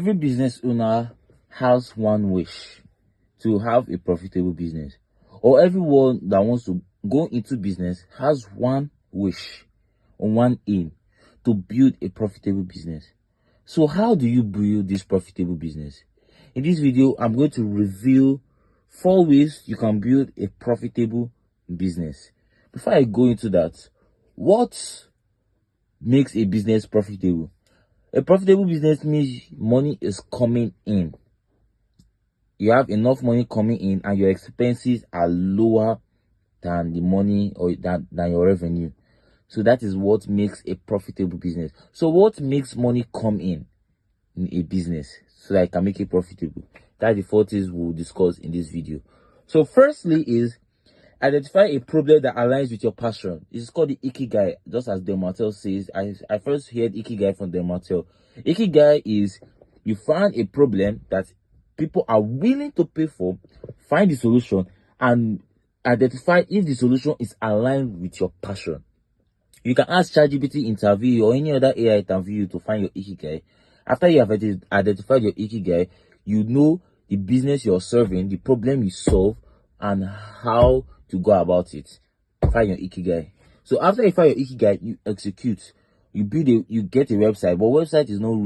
Every business owner has one wish to have a profitable business, or everyone that wants to go into business has one wish or one aim to build a profitable business. So how do you build this profitable business? In this video, I'm going to reveal 4 ways you can build a profitable business. Before I go into that, what makes a business profitable? A profitable business means money is coming in. You have enough money coming in and your expenses are lower than the money or than your revenue. So that is what makes a profitable business. So what makes money come in a business so that I can make it profitable? That's the 4 things we'll discuss in this video. So firstly is identify a problem that aligns with your passion. It's called the Ikigai, just as Del Martel says. I first heard Ikigai from Del Martel. Ikigai is you find a problem that people are willing to pay for, find the solution, and identify if the solution is aligned with your passion. You can ask ChatGPT interview or any other AI interview to find your Ikigai. After you have identified your Ikigai, you know the business you're serving, the problem you solve, and how to go about it. Find your Ikigai. So after you find your Ikigai, you execute. You get a website, but website is not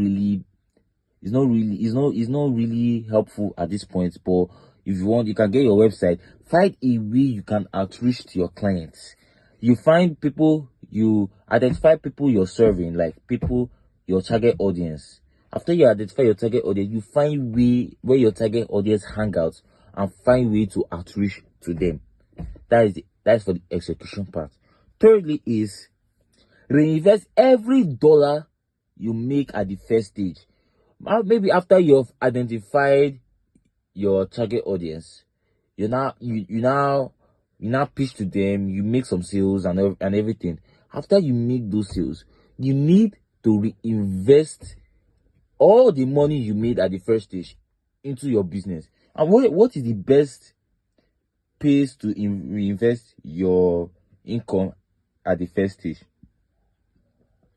really helpful at this point. But if you want, you can get your website. Find a way you can outreach to your clients. You find people, you identify people you're serving, like people, your target audience. After you identify your target audience, you find way where your target audience hang out and find way to outreach to them. That's for the execution part. Thirdly is reinvest every dollar you make at the first stage. Maybe after you've identified your target audience, you now pitch to them, you make some sales and everything. After you make those sales, you need to reinvest all the money you made at the first stage into your business. And what is the best place to reinvest your income at the first stage?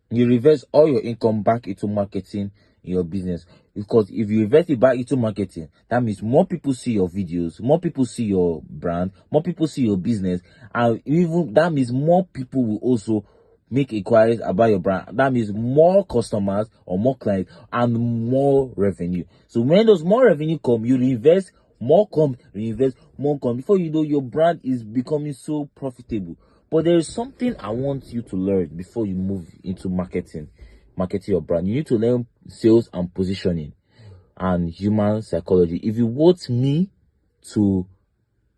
You reinvest all your income back into marketing in your business, because if you invest it back into marketing, that means more people see your videos, more people see your brand, more people see your business, and even that means more people will also make inquiries about your brand. That means more customers or more clients and more revenue. So when those more revenue come, you reinvest more, reinvest more. Before you know, your brand is becoming so profitable. But there is something I want you to learn before you move into marketing your brand. You need to learn sales and positioning and human psychology. If you want me to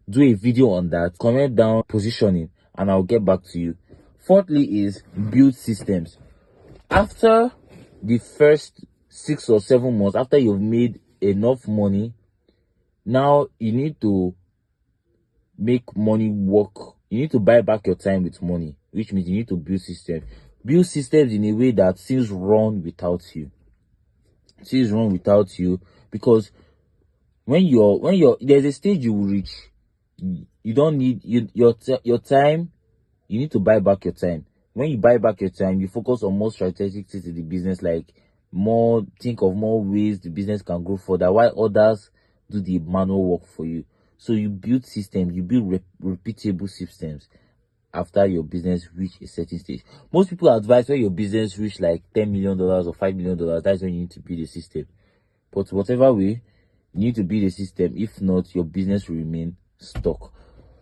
do a video on that, comment down positioning and I'll get back to you. Fourthly is build systems. After the first 6 or 7 months, after you've made enough money, now you need to make money work. You need to buy back your time with money, which means you need to build systems. Build systems in a way that things run without you. Things run without you, because when you're there's a stage you will reach. You don't need your time. You need to buy back your time. When you buy back your time, you focus on more strategic things in the business, like think of more ways the business can grow further, while others do the manual work for you. So you build systems, you build repeatable systems after your business reach a certain stage. Most people advise when your business reach like $10 million or $5 million, that's when you need to build a system. But whatever way, you need to build a system. If not, your business will remain stuck.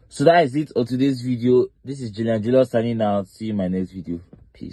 So that is it on today's video. This is Julian signing out. See you in my next video.